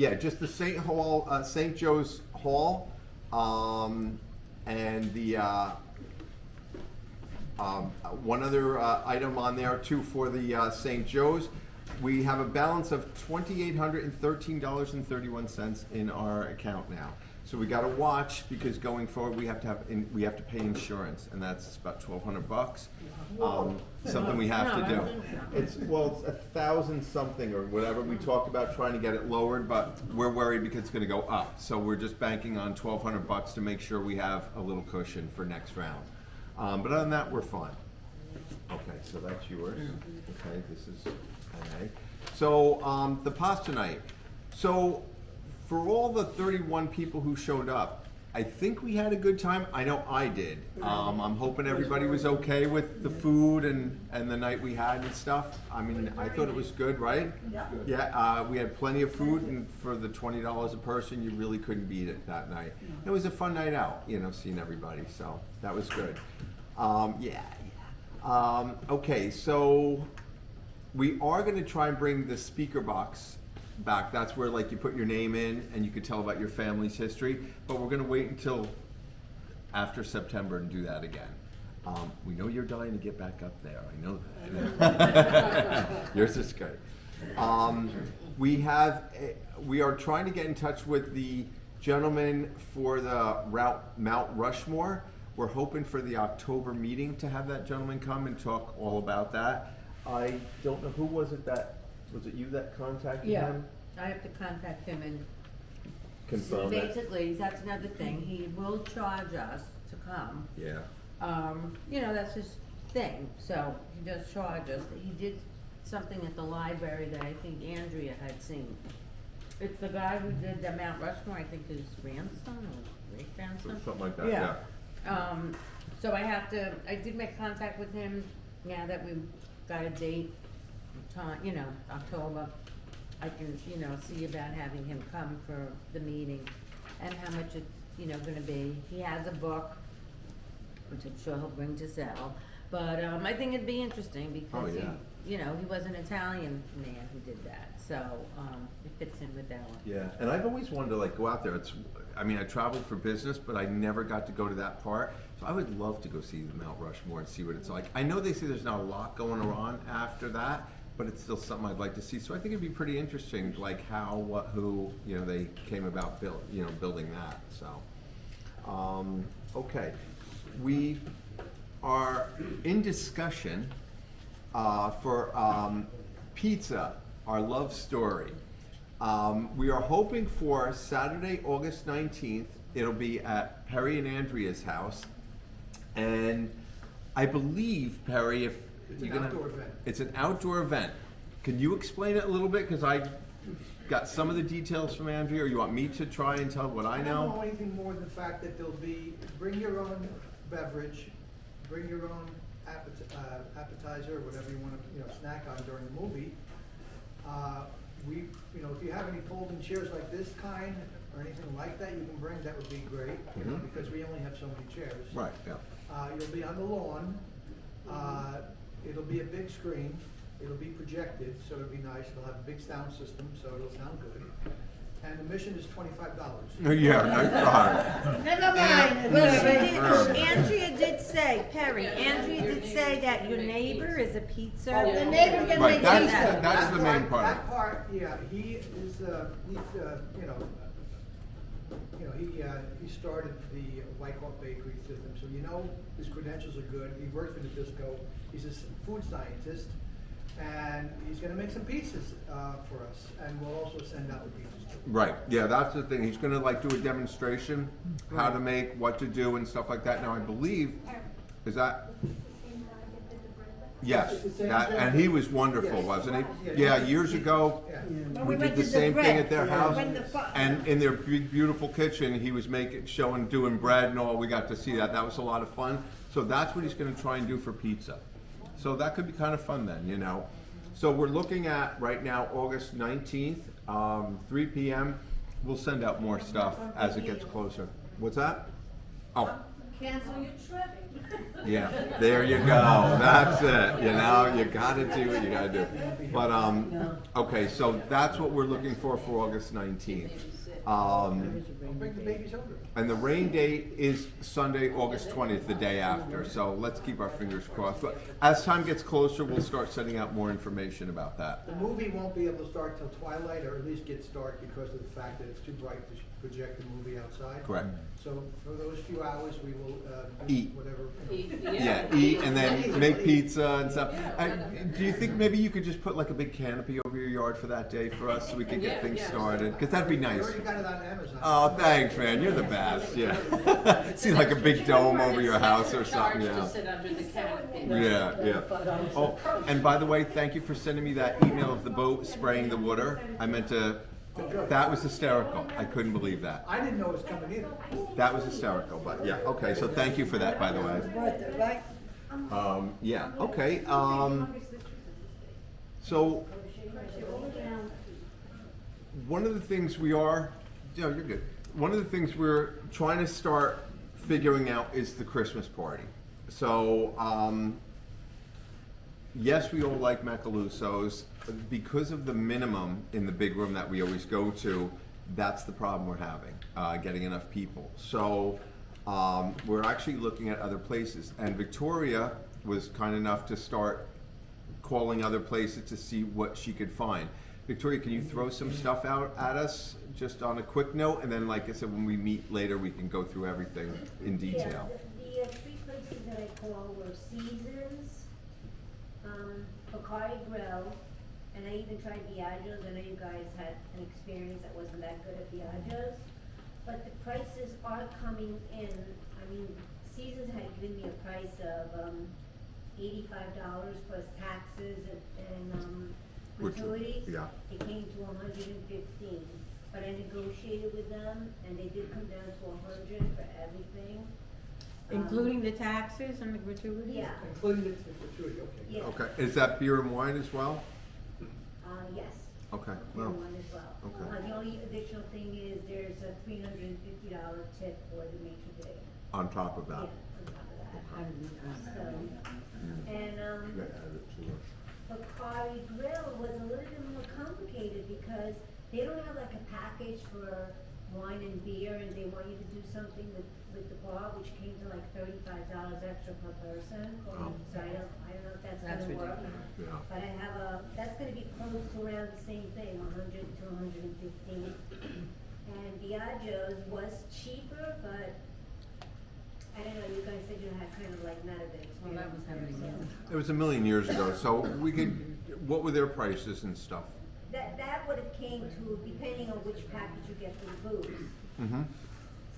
Yeah, just the St. Joe's Hall, and the, one other item on there too for the St. Joe's. We have a balance of $2,813.31 in our account now. So we got to watch, because going forward we have to pay insurance, and that's about $1,200. Something we have to do. It's 1,000 something or whatever. We talked about trying to get it lowered, but we're worried because it's going to go up. So we're just banking on $1,200 to make sure we have a little cushion for next round. But other than that, we're fine. Okay, so that's yours. Okay, this is NA. So the pasta night. So for all the 31 people who showed up, I think we had a good time. I know I did. I'm hoping everybody was okay with the food and the night we had and stuff. I mean, I thought it was good, right? Yeah. We had plenty of food, and for the $20 a person, you really couldn't beat it that night. It was a fun night out, seeing everybody. So that was good. Okay, so we are going to try and bring the speaker box back. That's where you put your name in and you could tell about your family's history, but we're going to wait until after September and do that again. We know you're dying to get back up there. I know that. Yours is good. We are trying to get in touch with the gentleman for the Mount Rushmore. We're hoping for the October meeting to have that gentleman come and talk all about that. I don't know, who was it you that contacted him? I have to contact him and Confirm it. basically, that's another thing, he will charge us to come. Yeah. That's his thing, so he does charge us. He did something at the library that I think Andrea had seen. It's the guy who did the Mount Rushmore, I think his grandson or great grandson. Something like that, yeah. So I did make contact with him now that we've got a date, time, October. I can, see about having him come for the meeting and how much it's, gonna be. He has a book, which I'm sure he'll bring to sell, but, I think it'd be interesting because he was an Italian man who did that, so, it fits in with that one. Yeah, and I've always wanted to go out there. I traveled for business, but I never got to go to that part. So I would love to go see the Mount Rushmore and see what it's like. I know they say there's not a lot going on after that, but it's still something I'd like to see. So I think it'd be pretty interesting, how, what, who, they came about building that. So, okay, we are in discussion for pizza, our love story. We are hoping for Saturday, August 19th. It'll be at Perry and Andrea's house. And I believe, Perry, It's an outdoor event. It's an outdoor event. Can you explain it a little bit? Because I got some of the details from Andrea, or you want me to try and tell what I I don't know? know anything more than the fact that there'll be, bring your own beverage, bring your own appetizer, or whatever you want to, snack on during the movie. If you have any folding chairs like this kind, or anything like that you can bring, that would be great, because we only have so many chairs. Right, yeah. You'll be on the lawn. It'll be a big screen. It'll be projected, so it'll be nice. It'll have a big sound system, so it'll sound good. And the admission is $25. Yeah, that's fine. Never mind. Well, Andrea did say, Perry, that your neighbor is a pizza. The neighbor's gonna Right, make pizza. that's the main part. That part, yeah, he is, he started the White Hawk Bakery system, so his credentials are good. He worked for Nabisco. He's a food scientist, and he's gonna make some pizzas for us, and we'll also send out the pizzas too. Right, yeah, that's the thing. He's gonna do a demonstration, how to make, what to do and stuff like that. Now, I believe, is that? Yes, and he was wonderful, wasn't he? Yeah, years ago, we did the same thing at their house, and in their beautiful kitchen, he was doing bread and all. We got to see that. That was a lot of fun. So that's what he's gonna try and do for pizza. So that could be kind of fun then, So we're looking at, right now, August 19th, 3 p.m. We'll send out more stuff as it gets closer. What's that? Oh. Cancel your trip. Yeah, there you go. That's it. You know, you gotta do what you gotta do. But okay, so that's what we're looking for August 19th. Don't bring the babies over. And the rain date is Sunday, August 20th, the day after. So let's keep our fingers crossed. But as time gets closer, we'll start sending out more information about that. The movie won't be able to start till twilight, or at least get started because of the fact that it's too bright to project the movie outside. Correct. So for those few hours, we will Eat. do whatever. Yeah, eat and then make pizza and stuff. Do you think maybe you could just put like a big canopy over your yard for that day for us so we can get things started? Because that'd be We nice. already got it on Amazon. Oh, thanks, man. You're the best. Yeah. See, like a big dome over your house or something. Charged Yeah. to sit under the canopy. Yeah, yeah. Oh, and by the way, thank you for sending me that email of the boat spraying the water. I meant to. That was hysterical. I couldn't believe that. I didn't know it was coming either. That was hysterical. But yeah, okay. So thank you for that, by the way. Right? Yeah. Okay. So one of the things we are, you're good. One of the things we're trying to start figuring out is the Christmas party. So, yes, we all like Macalusos. Because of the minimum in the big room that we always go to, that's the problem we're having, getting enough people. So, we're actually looking at other places. And Victoria was kind enough to start calling other places to see what she could find. Victoria, can you throw some stuff out at us, just on a quick note? And then, like I said, when we meet later, we can go through everything in detail. Yeah, the three places that I called were Seasons, Bakari Grill, and I even tried Diageo's. I know you guys had an experience that wasn't that good at Diageo's, but the prices are coming in. I mean, Seasons had given me a price of $85 plus taxes and gratuities. Yeah. It came to $115, but I negotiated with them, and they did come down to $100 for everything. Including the taxes and the gratuities? Yeah, Including the gratuity, okay. yeah. Okay, is that beer and wine as well? Yes. Okay, Well, well, one as well. okay. The only additional thing is there's a $350 tip for the maitre d'. On top of Yeah, that. on top of that. So, and, Bakari Grill was a little bit more complicated because they don't have like a package for wine and beer, and they want you to do something with the bar, which came to like $35 extra per person. Oh. So I don't know if that's That's gonna work. ridiculous. Yeah. But I have that's gonna be close to around the same thing, 100 to 115. And Diageo's was cheaper, but I don't know, you guys said you had kind of like not a good Well, that was how many experience. years? It was a million years ago, so we could, what were their prices and stuff? That would have came to, depending on which package you get for the booze. Mm-hmm.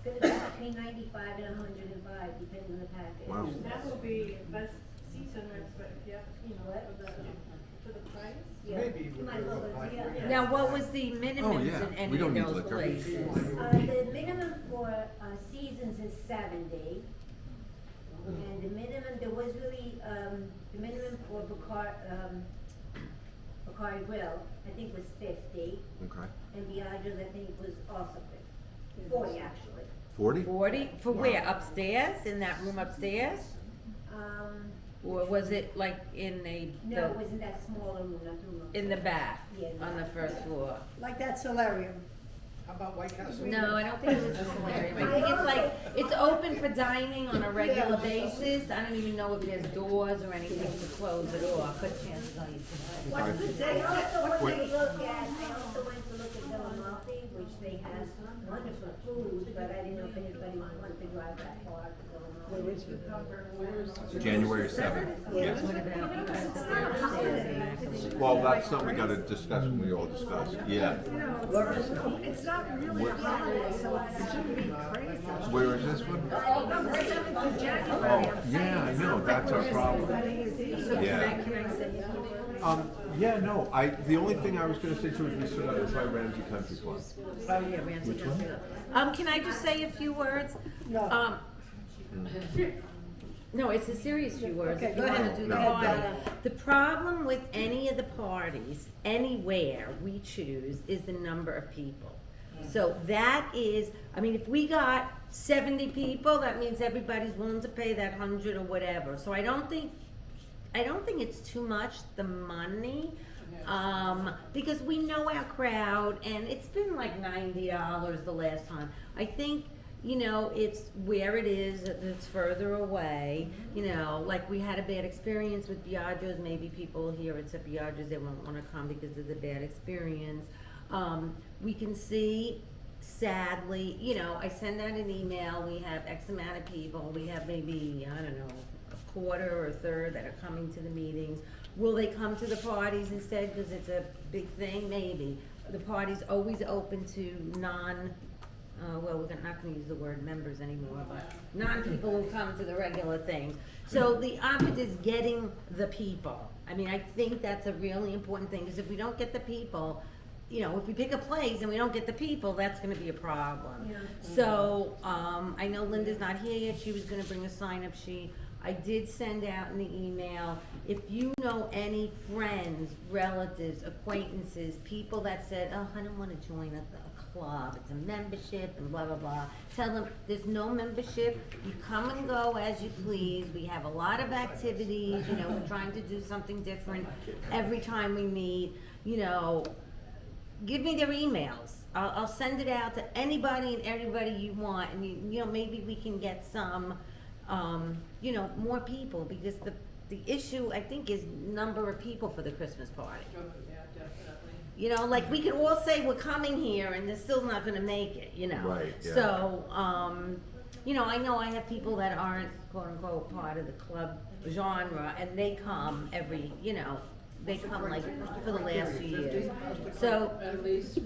It's gonna be between 95 and 105, depending on the package. Wow. That will be best season, but yeah, you know, for the price. Yeah. Maybe You might as well, we'll- yeah. Now, what was the minimums yeah. in any We don't of need those liquor. places? The minimum for Seasons is 70. And the minimum, there was really, the minimum for Bakari Grill, I think was 50. Okay. And Diageo's, I think, was also 50. 40, actually. 40? 40? For where? Upstairs? In that room upstairs? Or was it like in No, it was in that smaller room, not the room. in the back, Yeah, in the on the back. first floor? Like that solarium. How about White Castle? No, I don't think it was a solarium. I think it's like, it's open for dining on a regular basis. I don't even know if there's doors or anything to close it off, but chances are you can. What's the I date? also went to look at Villa Malfi, which they have wonderful food, but I didn't know if anybody wanted to drive that far to Villa Malfi. January 7th. Yes. What about you guys upstairs? Well, that's something we gotta discuss when we all discuss. Yeah. It's not really holiday, so it shouldn't be crazy. Where is this one? The 7th of January. Oh, yeah, I know, that's our problem. Yeah. Can I say Yeah, no, the only thing I was gonna say too is we still gotta try Ramsey Country Club. Oh, yeah, Ramsey Country. Can I just say a few words? No. No, it's a serious few words. Okay, If you go wanna ahead. do the No. party. The problem with any of the parties, anywhere we choose, is the number of people. So that is, I mean, if we got 70 people, that means everybody's willing to pay that 100 or whatever. So I don't think it's too much, the money, because we know our crowd, and it's been like $90 the last time. I think, you know, it's where it is, it's further away, you know, like we had a bad experience with Biagio's, maybe people here at Biagio's, they won't wanna come because of the bad experience. We can see, sadly, you know, I send out an email, we have X amount of people, we have maybe, I don't know, a quarter or a third that are coming to the meetings. Will they come to the parties instead, because it's a big thing? Maybe. The party's always open to well, we're not gonna use the word members anymore, but non-people who come to the regular things. So the object is getting the people. I mean, I think that's a really important thing, because if we don't get the people, you know, if we pick a place and we don't get the people, that's gonna be a problem. Yeah. So, I know Linda's not here yet, she was gonna bring a sign-up sheet. I did send out in the email, if you know any friends, relatives, acquaintances, people that said, oh, I don't wanna join a club, it's a membership and blah, blah, blah. Tell them, there's no membership, you come and go as you please, we have a lot of activities, you know, we're trying to do something different every time we meet, you know. Give me their emails. I'll send it out to anybody and everybody you want, and you know, maybe we can get some, you know, more people, because the issue, I think, is number of people for the Christmas party. Yeah, definitely. You know, like, we could all say we're coming here and they're still not gonna make it, you know? Right, yeah. So, you know I have people that aren't quote-unquote part of the club genre, and they come every, you know, they come like for the last few years. So, At least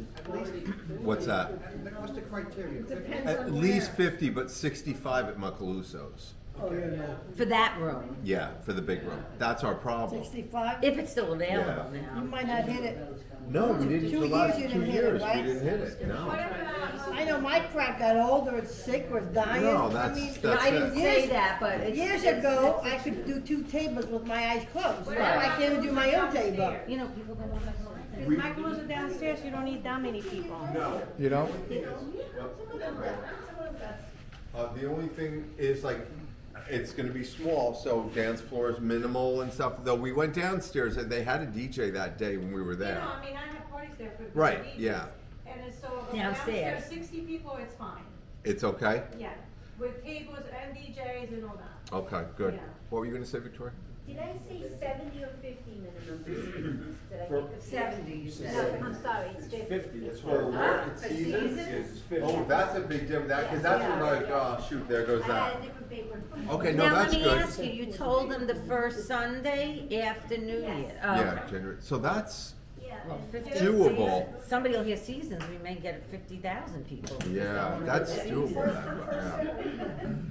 What's that? What's the criteria? At least 50, but 65 at Macaluso's. Oh, yeah, no. for that room, Yeah, for the big room. That's our problem. 65? if it's still available Yeah. now. You might not hit it. No, we didn't, 2 the last years you 2 didn't hit it, years, we right? didn't hit it, no. I know my crowd got older, or sick, or dying. No, I that's, mean, No, I didn't it. say Years- that, but it's. Years ago, I could do 2 tables with my eyes closed. Right. Now I can't even do my own table. You know, people don't want to. Because Michael's are downstairs, you don't need that many people. You know? The only thing is like, it's gonna be small, so dance floor is minimal and stuff, though we went downstairs and they had a DJ that day when we were You there. know, I mean, I have parties there for. Right, weeks, yeah. And it's so, Downstairs. downstairs, 60 people, it's fine, It's okay? yeah, with tables and DJs and all that. Okay, good. Yeah. What were you gonna say, Victoria? Did I say 70 or 50 minimum for seasons? Did I For- think of 70, you No, said. I'm sorry, it's 50. That's for what, it's seasons? Oh, that's a big difference, that, cause that's when like, oh, shoot, there goes I that. had a different paper. Okay, no, Now, let that's me good. ask you, you told them the first Sunday after New Yes. Year? Yeah, Okay. January, so that's, Yeah. Well, and 50 Doable. Somebody will hear seasons, we may get 50,000 people. yeah, that's doable,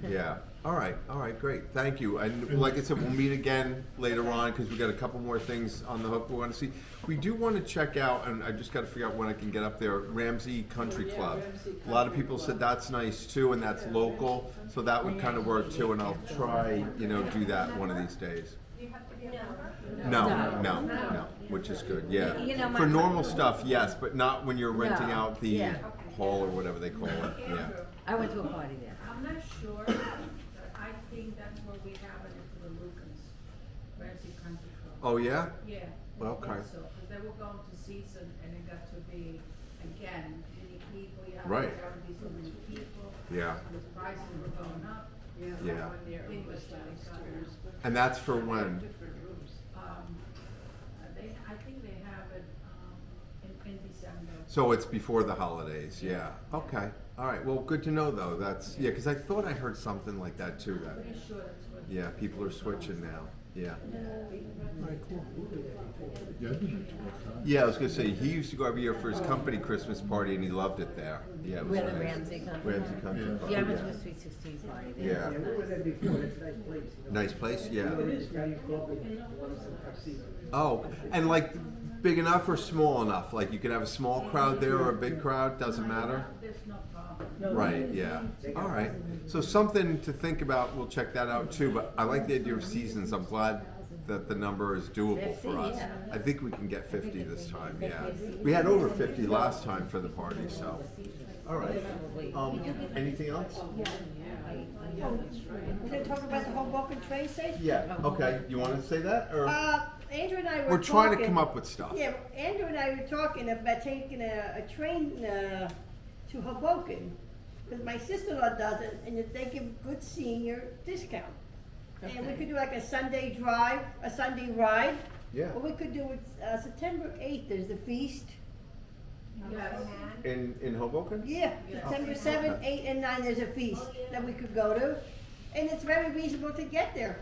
yeah. Yeah, all right, great, thank you. And like I said, we'll meet again later on, because we got a couple more things on the hook we wanna see. We do wanna check out, and I just gotta figure out when I can get up there, Ramsey Country Yeah, Club. Ramsey A lot of Country people Club. said that's nice too, and that's local, so that would kinda work too, and I'll try, you know, do that one of these days. Do you have to be a member? No, which is good, yeah. You know, For my- normal stuff, yes, but not when you're renting No, out the yeah. hall or whatever they call it, yeah. Andrew, I went to a party there. I'm not sure, but I think that's where we have it for the Lucans, Ramsey Country Club. Oh, yeah? Yeah. Well, I think okay. so, because they were going to season and it got to be, again, many people, you have Right. to be so many people. Yeah. The prices were going up. Yeah. When their English downstairs. And that's for when? Different rooms. I think they have it, in December. So it's before the holidays, yeah. Okay, all right, well, good to know though, that's, yeah, because I thought I heard something like that too, that, Pretty sure that's what. yeah, people are switching now, yeah. Yeah, I was gonna say, he used to go every year for his company Christmas party and he loved it there. Yeah, it was Where the nice. Ramsey Country Ramsey Country Club, Yeah, I went to a Sweet 16 party there. Yeah. Yeah, we were there before, it's a nice place. You know. Nice place, yeah. It is very incorporated, once I've seen it. Oh, and like, big enough or small enough? Like, you could have a small crowd there or a big crowd, doesn't matter? There's no problem. Right, yeah, all right. So something to think about, we'll check that out too, but I like the idea of seasons, I'm glad that the number is doable 50, for us. yeah. I think we can get 50 if this we- time, if yeah. we- We had over 50 last time for the party, so. All right. Anything else? We're gonna talk about the Hoboken train station? Yeah, okay. You want to say that, or? Andrew and I were We're trying to talking- come up with stuff. Yeah, Andrew and I were talking about taking a train, to Hoboken, because my sister-in-law does it, and that they give good senior discount. And we Okay. could do like a Sunday drive, a Sunday ride. Yeah. Or we could do it, September 8th, there's the feast. Yes. In Hoboken? Yeah, September 7th, 8th, and 9th, there's a feast that we could go to, and it's very reasonable to get there.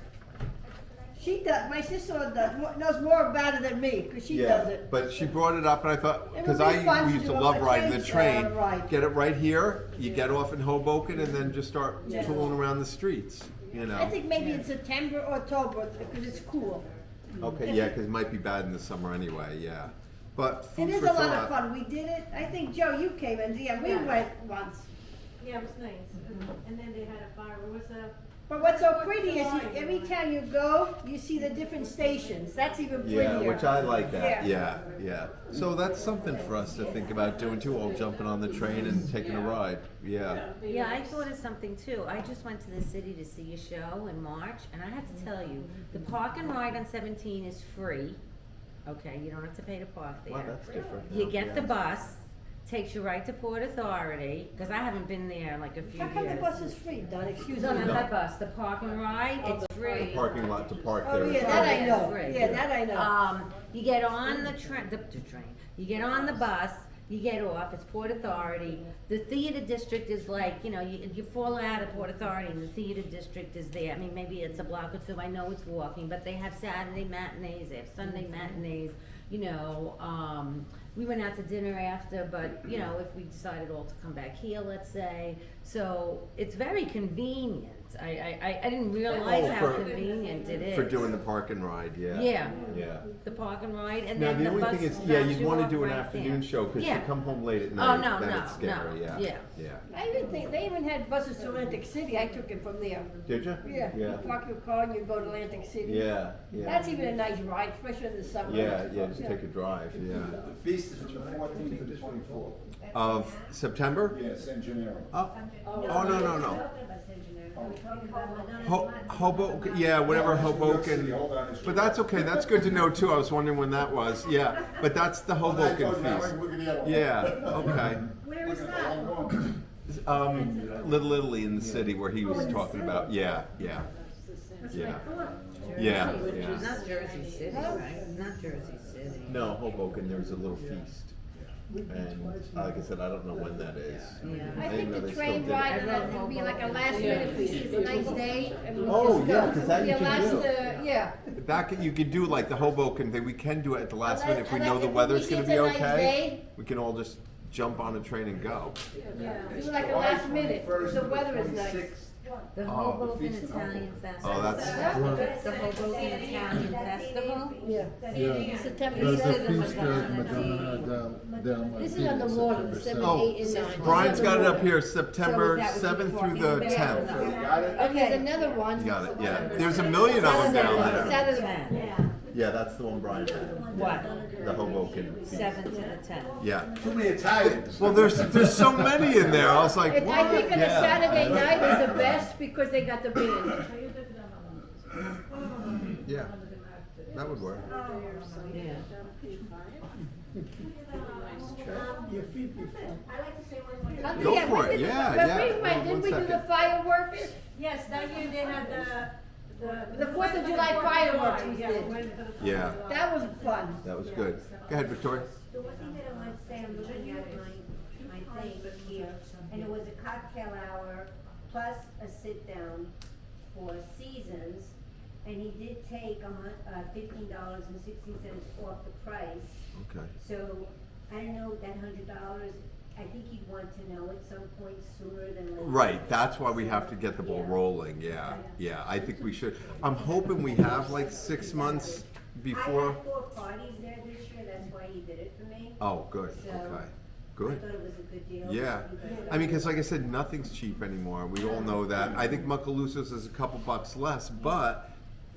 She does, my sister-in-law knows more about it than me, because she does Yeah, it. but she brought it up, and I thought, It because would be fun we to used to do love a riding the train, train. ride. Get it right here, you get off in Hoboken, and then just start Yeah. tooling around the streets, you I know? think maybe in September or October, because it's cool. Okay, yeah, because it might be bad in the summer anyway, yeah. But It food is for a lot thought. of fun, we did it, I think, Joe, you came, and yeah, we Yeah. went once. Yeah, it was nice. And then they had a fire, it was a, But what's so pretty is every time you go, you see the different stations, that's even prettier. Yeah, which I like that, Yeah. yeah. So that's something for us to think about doing too, all jumping on the train and taking a ride, yeah. Yeah, I thought of something too. I just went to the city to see a show in March, and I have to tell you, the park and ride on 17 is free. Okay, you don't have to pay to park there. Wow, that's different. You now, get yeah. the bus, takes you right to Port Authority, because I haven't been there in like a few How come the years. bus is free, Don, excuse me? No, not that bus, the park and ride, it's free. Parking lot to park Oh, there. yeah, that I Yeah, know, it's free. yeah, that I know. You get on the train, you get on the bus, you get off, it's Port Authority. The theater district is like, you fall out of Port Authority and the theater district is there. I mean, maybe it's a block or two, I know it's walking, but they have Saturday matinees, they have Sunday matinees, we went out to dinner after, but, if we decided all to come back here, let's say. So it's very convenient. I didn't realize Oh, how for- convenient it is. For doing the park and ride, yeah. Yeah. Yeah. The park and ride, and Now, then the the only bus thing is, drops yeah, you'd you wanna off do an right afternoon there. show, cause you Yeah. come home late at Oh, night, no, then no, it's scary, no, yeah. yeah. Yeah. I even think, they even had buses to Atlantic City, I took it from there. Did you? Yeah, you park your car and you go to Atlantic City. Yeah, yeah. That's even a nice ride, especially in the summer. Yeah, just take a drive, yeah. The feast is from the 14th to the 24th. Of September? Yes, engineering. Oh, no. Hoboken. Hoboken, yeah, whatever Hoboken, but that's okay, that's good to know too, I was wondering when that was, yeah, but that's the Hoboken feast. Yeah, okay. Where is that? Little Italy in the city where he was talking about, yeah. Yeah. Not Jersey City, right? Not Jersey City. No, Hoboken, there's a little feast. And like I said, I don't know when that is. Yeah. I didn't think know the they train still did it. ride would be like a last minute, if we see it's a nice day, and we Oh, just yeah, go. 'cause that you Yeah, can last, do. yeah. You could do like the Hoboken thing, we can do it at the last minute if we I know like the if we weather's see gonna it's be a nice okay. day. We can all just jump on a train and go. Do like a last minute, if the weather is nice. The Oh, the Hoboken Feast of Italian Festival. Oh, that's, The Hoboken Italian Festival? Yeah. Yeah. September There's a seventh. feast of Madonna This is on the water, the September 7th, Oh, 8th, and 9th. Brian's got it up here, So September is that what 7th you're through the talking about? 10th. Got it? And there's another one. You got it, yeah. There's a million of them down there. Saturday. Ten. Yeah, that's the one Brian had, What? the Hoboken feast. 7 to the 10th. Yeah. Too many Italians. Well, there's so many in there, I was like, And what? I think on a Yeah. Saturday night is the best because they got the band. Yeah, that would work. Yeah. I'd like to say one more thing. Go Yeah, for we it. did- Yeah, but yeah. we went, didn't we do the 1 second. fireworks? yes, that year they had The 4th of July fireworks we Yeah, did. we went to the Yeah. That was fun. That was good. Go ahead, Victoria. The one thing that I want to say, I'm looking at my thing here, and it was a cocktail hour plus a sit-down for Seasons, and he did take $15.60 off the price. Okay. So, I don't know, that $100, I think he'd want to know at some point sooner than later. Right, that's why we have to get the ball rolling, yeah, I think we should. I'm hoping we have like 6 months I before. had 4 parties there this year, that's why he did it for me. Oh, good, So, okay, I good. thought it was a good deal. Yeah, I mean, because like I said, nothing's cheap anymore. We all know that. I think Muckaloosa's is a couple bucks less, but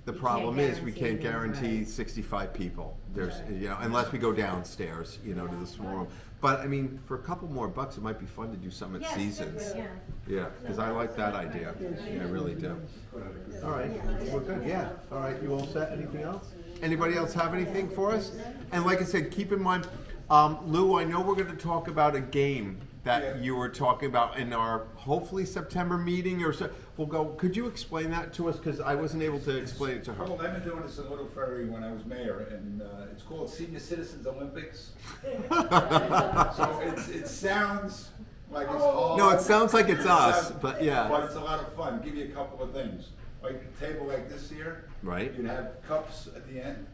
The You problem can't is, we guarantee can't them, guarantee right. 65 people. There's, you know, unless we go downstairs, you know, to the small room. But, I mean, for a couple more bucks, it might be fun to do something at Yes, Seasons. yeah. Yeah, because I like that idea. I really do. All right, we're good, yeah. All right, you all set? Anything else? Anybody else have anything for us? And like I said, keep in mind, Lou, I know we're gonna talk about a game that you were talking about in our hopefully September meeting or so. We'll go, could you explain that to us? Because I wasn't able to explain it to her. Well, I've been doing this in Little Ferry when I was mayor, and it's called Senior Citizens Olympics. So it sounds like it's hard. No, it sounds like it's us, Sounds- but yeah. But it's a lot of fun. Give you a couple of things. Like a table like this here. Right. You'd have cups at the end,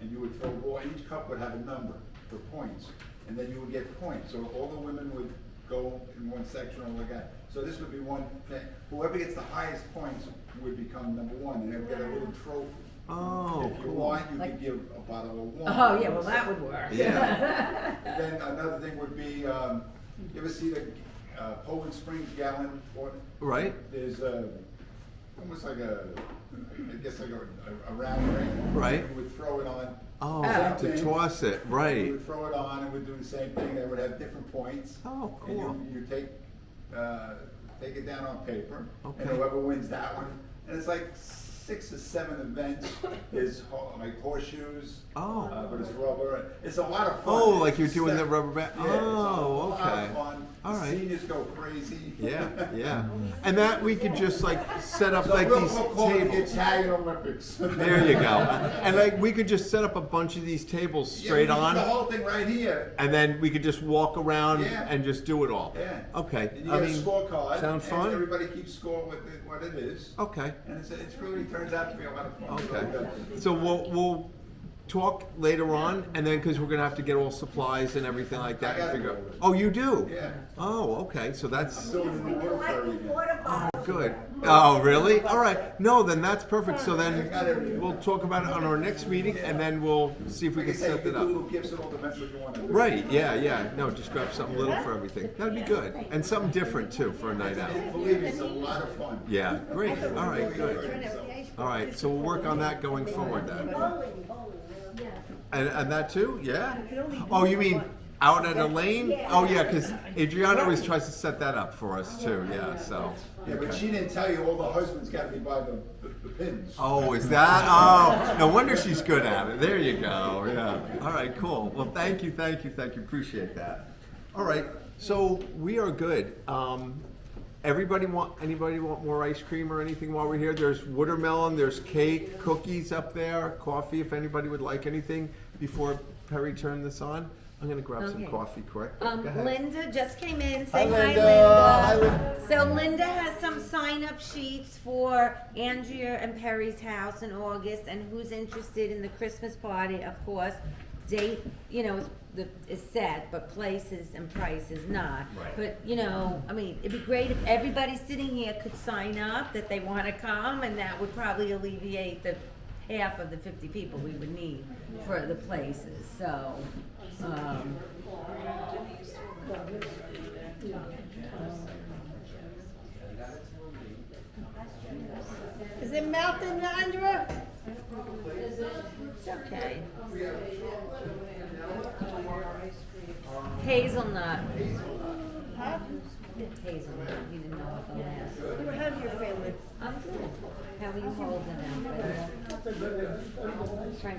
and you would throw a ball. Each cup would have a number for points, and then you would get points. So all the women would go in one section or like that. So this would be one thing. Whoever gets the highest points would become number one, and they would get a little trophy. Oh, If you cool. want, you Like- could give a bottle of wine. Oh, yeah, well, that would work. Yeah. And then another thing would be, you ever see the Poland Springs gallon water? Right? There's almost like I guess like a round ring. Right. You would throw it on. Oh, Same to thing. toss it, You right. would throw it on and would do the same thing. They would have different points. Oh, And cool. you take it down on paper. Okay. And whoever wins that one, and it's like 6 or 7 events. There's like horseshoes. Oh. But it's rubber. It's a lot of fun. Oh, like you're It's doing the set- rubber band? Yeah, it's a Oh, lot okay. of fun. All The right. Seniors go crazy. Yeah, yeah. And that we could just like set up So like we'll these call it the tables. Italian Olympics. There you go. And like we could just set up a bunch of these tables straight Yeah, we can do the on, whole thing right here. and then we could just walk around Yeah. and just do it all. Yeah. Okay. And you I get mean, a scorecard. sound And fun? everybody keeps score with what it is. Okay. And it's really turns out to be a lot of fun. Okay. So we'll talk later on, and then because we're gonna have to get all supplies and everything like that. I gotta Figure. go. Oh, you do? Yeah. Oh, okay. So that's. Doing it in the water ferry Collecting again. water bottles. Good. Oh, really? All right. No, then that's perfect. So I then got everything. we'll talk about it on our next meeting, and then we'll see if we Like I can say, you set can it do up. little gifts, it all depends what you want to do. Right, yeah, yeah. No, just grab something little for everything. That'd be good. And something different too for a night out. Believe me, it's a lot of fun. Yeah, great. All right, good. All right, so we'll work on that going forward then. Bowling. Yeah. And that too? Yeah? Oh, you mean out at a lane? Oh, yeah, because Adriana always tries to set that up for us too, yeah, so. Yeah, but she didn't tell you all the husbands got to be by the pins. Oh, is that? Oh, no wonder she's good at it. There you go, yeah. All right, cool. Well, thank you. Appreciate that. All right, so we are good. Anybody want more ice cream or anything while we're here? There's watermelon, there's cake, cookies up there, coffee, if anybody would like anything before Perry turned this on. I'm gonna grab some Okay. coffee quick. Go ahead. Linda just came in. Hi, Say hi, Linda. Linda. Hi, Linda. So Linda has some sign-up sheets for Andrea and Perry's house in August, and who's interested in the Christmas party, of course. Date, is set, but places and prices not. Right. But, I mean, it'd be great if everybody sitting here could sign up that they wanna come, and that would probably alleviate the half of the 50 people we would need for the places, so, Is it melting, Andrea? it's okay. Hazelnut. Huh? Hazelnut, you didn't know what the last. How's your family? I'm good. How are you holding out? Frank